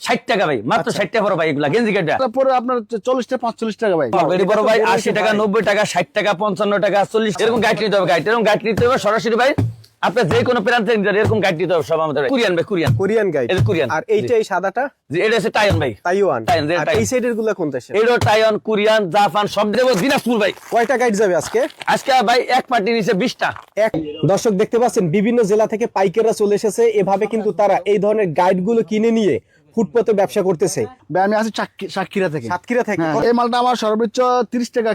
60 টাকা ভাই, মাত্র 60 টাকা পড়ো ভাই এগুলা গেঞ্জি কাটা। তারপরে আপনার 40 টাকা 45 টাকা ভাই। এটি বড় ভাই 80 টাকা 90 টাকা 60 টাকা 55 টাকা 40 এরকম গাইড নিতে হবে। গাইড এরকম গাইড নিতে হবে সরাসরি ভাই। আপনি যে কোনো প্রান্ত থেকে নিতে এরকম গাইড নিতে হবে সব আমাদের। কোরিয়ান ভাই, কোরিয়ান গাইড। এটা কোরিয়ান। আর এইটা এই সাদাটা জি এটা হচ্ছে টাইওয়ান ভাই। তাইওয়ান। আর এই সাইডের গুলা কোন দেশে? এটা টাইওয়ান, কোরিয়ান, জাপান সব দেব। দিনাজপুর ভাই। কয়টা গাইড যাবে আজকে? আজকে ভাই এক পার্টি নিচে 20টা। দর্শক দেখতে পাচ্ছেন বিভিন্ন জেলা থেকে পাইকাররা চলে এসেছে। এভাবে কিন্তু তারা এই ধরনের গাইড গুলো কিনে নিয়ে ফুটপাতে ব্যবসা করতেছে। ভাই আমি আছি সাতক্ষীরা থেকে। সাতক্ষীরা থেকে। এই মালটা আমার সর্বোচ্চ 30 টাকা,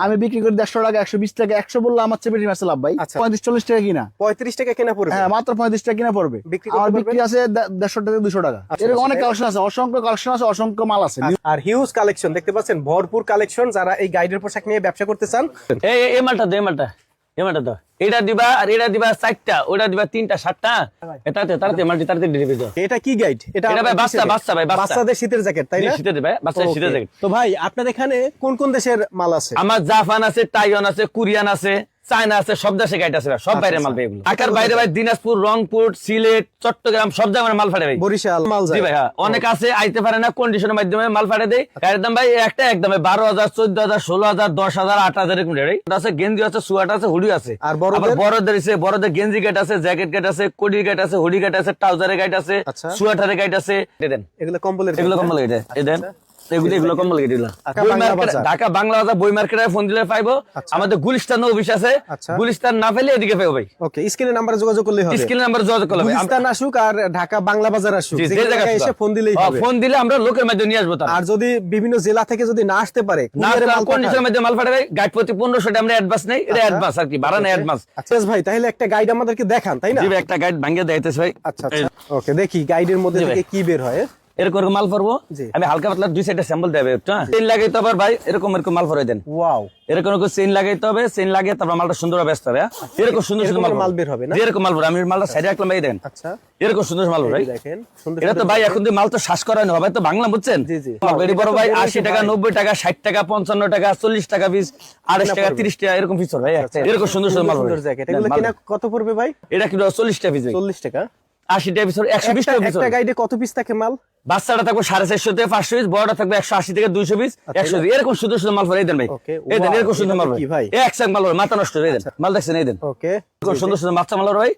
আমি বিক্রি করি 150 টাকা, 120 টাকা। 100 বললে আমার চেয়ে বেশি মাছ লাভ ভাই। 35-40 টাকা কিনা। 35 টাকা কেনা পড়বে। হ্যাঁ মাত্র 35 টাকা কিনা পড়বে। আমার বিক্রি আছে 150 টাকা 200 টাকা। এরকম অনেক কালেকশন আছে, অসংখ্য কালেকশন আছে, অসংখ্য মাল আছে। আর হিউজ কালেকশন দেখতে পাচ্ছেন, ভরপুর কালেকশন। যারা এই গাইডের পোশাক নিয়ে ব্যবসা করতে চান, এই মালটা দে, এই মালটা দাও। এটা দিবা আর এটা দিবা 4টা, ওটা দিবা 3টা 7টা। এটাতে তাড়াতাড়ি মালটি তাড়াতাড়ি ডেলিভারি দাও। এটা কি গাইড? এটা ভাই বাচ্চা ভাই, বাচ্চাদের শীতের জ্যাকেট, তাই না? শীতের ভাই, বাচ্চাদের শীতের জ্যাকেট। তো ভাই আপনার এখানে কোন কোন দেশের মাল আছে? আমার জাপান আছে, টাইওয়ান আছে, কোরিয়ান আছে, চায়না আছে, সব দেশে গাইড আছে ভাই। সব বাইরের মাল ভাই এগুলো। ঢাকার বাইরে ভাই দিনাজপুর, রংপুর, সিলেট, চট্টগ্রাম সব জায়গায় মাল ফাটে ভাই। বরিশাল মাল যায়। জি ভাই হ্যাঁ, অনেক আছে আইতে পারে না, কন্ডিশনের মাধ্যমে মাল ফাটে দেয়। গাড়ির দাম ভাই একটা একদম 12,000, 14,000, 16,000, 10,000, 8,000 এরকম রেট আছে। গেঞ্জি আছে, সুয়াট আছে, হুডি আছে। আর বড়দের গেঞ্জি গাইড আছে, জ্যাকেট গাইড আছে, কোডি গাইড আছে, হুডি গাইড আছে, ট্রাউজারের গাইড আছে, সুয়াটারের গাইড আছে। দেন এগুলো কম্বলের, এগুলো কম্বল গাইড দেন। এগুলো কম্বল গাইড। ঢাকা বাংলা বাজার বই মার্কেটে ফোন দিলে পাইবো। আমাদের গুলিস্তান অফিস আছে, গুলিস্তান না পেলে এদিকে পাবো ভাই। ওকে, স্ক্রিনের নাম্বারে যোগাযোগ করলে হবে। স্ক্রিনের নাম্বারে যোগাযোগ করলে হবে। গুলিস্তান আসুক আর ঢাকা বাংলা বাজার আসুক, যে জায়গায় এসে ফোন দিলেই হবে। ফোন দিলে আমরা লোকের মাধ্যমে নিয়ে আসবো। আর যদি বিভিন্ন জেলা থেকে যদি না আসতে পারে, কন্ডিশনের মধ্যে মাল পাঠাবে। গাইড প্রতি 1500 টাকা আমরা অ্যাডভান্স নেই। এটা অ্যাডভান্স আর কি, ভাড়া নেই অ্যাডভান্স। আচ্ছা ভাই, তাহলে একটা গাইড আমাদেরকে দেখান, তাই না? জি ভাই, একটা গাইড ভাঙিয়ে দেখাইতেছি ভাই। আচ্ছা ওকে, দেখি গাইডের মধ্যে থেকে কি বের হয়। এরকম মাল পরবো আমি হালকা পাতলা 2 সাইডে স্যাম্পল দেবে একটু। চেইন লাগাইতে হবে ভাই, এরকম মাল পরে দেন। ওয়াও, এরকম চেইন লাগাইতে হবে। চেইন লাগিয়ে তারপর মালটা সুন্দর ব্যস্ত হবে। এরকম সুন্দর সুন্দর মাল বের হবে না? এরকম মাল আমি মালটা সাইডে রাখলাম ভাই। দেন আচ্ছা, এরকম সুন্দর মাল ভাই দেখেন সুন্দর। এটা তো ভাই এখন মাল তো শ্বাস করানো হবে তো, বাংলা বুঝছেন? জি জি। এটি বড় ভাই 80 টাকা 90 টাকা 60 টাকা 55 টাকা 40 টাকা পিস, 28 টাকা 30 টাকা এরকম পিস ভাই। এরকম সুন্দর সুন্দর মাল সুন্দর জ্যাকেট। এগুলো কিনা কত পড়বে ভাই? এটা কি 40 টাকা পিস? 40 টাকা। 80 টাকা পিস, 120 টাকা পিস। একটা গাইডে কত পিস থাকে মাল? বাচ্চাটা থাকবে 450 থেকে 500 পিস, বড়টা থাকবে 180 থেকে 200 পিস, 100 এরকম সুন্দর সুন্দর মাল পরে দেন ভাই। এই দেন এরকম সুন্দর মাল ভাই। এক সাক মাল মাথা নষ্ট হয়ে দেন। মাল দেখছেন এই দেন। ওকে, সুন্দর সুন্দর বাচ্চা মাল ভাই।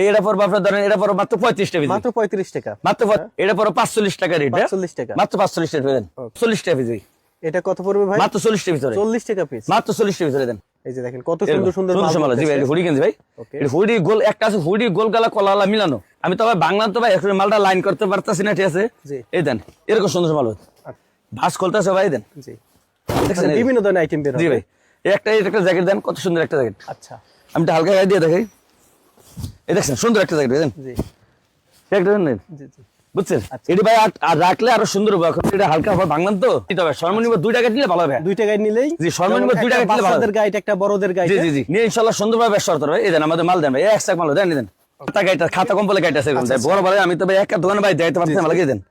এটা পর আপনার ধরেন এটা পর মাত্র 35 টাকা পিস। মাত্র 35 টাকা। মাত্র এটা পর 45 টাকা রেট। 45 টাকা মাত্র 45 টাকা দেন। 40 টাকা পিস। এটা কত পড়বে ভাই? মাত্র 40 টাকা পিস। 40 টাকা পিস। মাত্র 40 টাকা পিস দেন। এই যে দেখেন কত সুন্দর সুন্দর মাল। জি ভাই, হুডি গেঞ্জি ভাই। এটা হুডি গোল একটা আছে, হুডি গোল গালা কলালা মিলানো। আমি তো ভাই বাংলা তো ভাই এখন মালটা লাইন করতে পারতাছি না, ঠিক আছে? এই দেন এরকম সুন্দর মাল ভাস খুলতেছে ভাই। দেন জি, দেখেন বিভিন্ন ধরনের আইটেম বের হয়। জি ভাই, একটা জ্যাকেট দেন, কত সুন্দর একটা জ্যাকেট। আচ্ছা, আমি হালকা গায়ে দিয়ে দেখাই। এই দেখছেন সুন্দর একটা জ্যাকেট দেন। জি একটা দেন। জি জি, বুঝছেন? এটি ভাই আর রাখলে আরো সুন্দর হবে। এখন এটা হালকা হবে বাংলান তো, তবে সর্বনিম্ন 2 টাকা দিলে ভালো হবে। 2 টাকা নিলেই জি, সর্বনিম্ন 2 টাকা দিলে ভালো হবে। বাচ্চাদের গাইড একটা, বড়দের গাইড। জি জি জি, নিয়ে ইনশাআল্লাহ সুন্দরভাবে ব্যবসা করতে হবে। এই দেন আমাদের মাল দেন ভাই, এক সাক মাল দেন। দেন খাতা কম্বলে গাইড আছে বড় বড়। আমি তো ভাই একটা দোকানে ভাই যাইতে পারছি না, লাগিয়ে দেন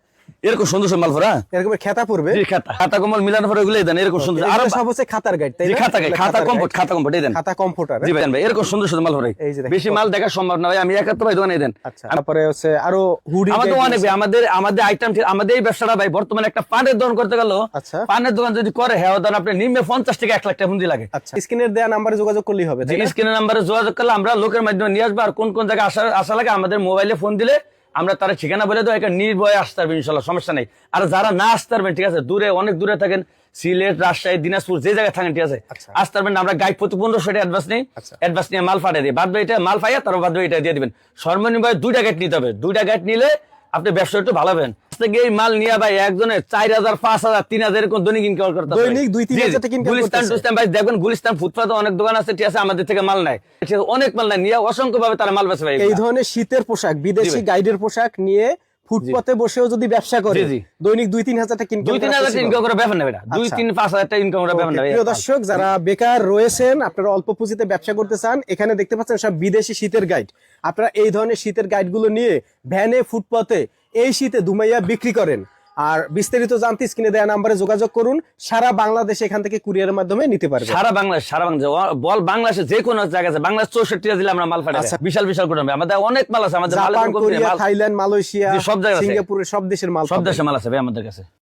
এরকম সুন্দর সুন্দর মাল ভরা। এরকম খাতা পড়বে। জি, খাতা কম্বল মিলানো পরে এগুলো দেন এরকম সুন্দর। আর সব হচ্ছে খাতার গাইড, তাই না? খাতা কম্ফোর্ট এই দেন। খাতা কম্ফোর্টার। জি ভাই, এরকম সুন্দর সুন্দর মাল ভরা। বেশি মাল দেখা সম্ভব না ভাই, আমি একা তো ভাই দোকানে দেন। আচ্ছা, তারপরে হচ্ছে আরো হুডি। আমাদের অনেক ভাই, আমাদের আইটেম, আমাদের এই ব্যবসাটা ভাই বর্তমানে একটা পানের দোকান করতে গেল। আচ্ছা, পানের দোকান যদি করে হ্যাঁ দেন আপনি নিম্নে 50 থেকে 1 লাখ টাকা পুঁজি লাগে। আচ্ছা, স্ক্রিনের দেয়া নাম্বারে যোগাযোগ করলেই হবে। স্ক্রিনের নাম্বারে যোগাযোগ করলে আমরা লোকের মাধ্যমে নিয়ে আসবো। আর কোন কোন জায়গায় আসা লাগে আমাদের মোবাইলে ফোন দিলে আমরা তার ঠিকানা বলে দেবো। একটা নির্ভয়ে আসতে পারবেন ইনশাল্লাহ, সমস্যা নেই। আর যারা না আসতে পারবেন, ঠিক আছে, দূরে অনেক দূরে থাকেন, সিলেট, রাজশাহী, দিনাজপুর, যে জায়গায় থাকেন, ঠিক আছে, আসতে পারবেন। আমরা গাইড প্রতি 1500 টাকা অ্যাডভান্স নেই। অ্যাডভান্স নিয়ে মাল পাঠিয়ে দিই, বাদ বাকি এটা মাল পাইয়া তারপর বাদ বাকি এটা দিয়ে দিবেন। সর্বনিম্ন 2টা গাইড নিতে হবে। 2টা গাইড নিলে আপনি ব্যবসা একটু ভালো হবেন। এই মাল নিয়ে ভাই একজনের 4000, 5000, 3000 এরকম দৈনিক ইনকাম করতে হবে। দৈনিক 2-3 টাকা ইনকাম করতে হবে। গুলিস্তান ভাই দেখবেন, গুলিস্তান ফুটপাতে অনেক দোকান আছে, ঠিক আছে, আমাদের থেকে মাল নাই, ঠিক আছে, অনেক মাল নাই, নিয়ে অসংখ্য ভাবে তারা মাল বেচে ভাই। এই ধরনের শীতের পোশাক, বিদেশি গাইডের পোশাক নিয়ে ফুটপাতে বসেও যদি ব্যবসা করে দৈনিক 2-3 হাজার টাকা ইনকাম 2-3 হাজার ইনকাম করে ব্যাপার না, 2-5 হাজার টাকা ইনকাম করে ব্যাপার না। প্রিয় দর্শক, যারা বেকার রয়েছেন, আপনারা অল্প পুঁজিতে ব্যবসা করতে চান, এখানে দেখতে পাচ্ছেন সব বিদেশি শীতের গাইড। আপনারা এই ধরনের শীতের গাইডগুলো নিয়ে ভ্যানে, ফুটপাতে এই শীতে দুমাইয়া বিক্রি করেন। আর বিস্তারিত জানতে স্ক্রিনে দেওয়া নাম্বারে যোগাযোগ করুন। সারা বাংলাদেশে এখান থেকে কুরিয়ারের মাধ্যমে নিতে পারবেন। সারা বাংলাদেশ বল বাংলাদেশে যে কোনো জায়গা আছে, বাংলাদেশ 64টা জেলা আমরা মাল পাঠাই। আচ্ছা। বিশাল বিশাল গোডাউন, আমাদের অনেক মাল আছে, আমাদের মালের জাপান, কোনো কমতি নেই। কোরিয়া, মাল থাইল্যান্ড, মালয়েশিয়া, জি, সব জায়গা আছে। সিঙ্গাপুরের সব দেশের মাল সব পাবেন। দেশে মাল আছে ভাই আমাদের কাছে।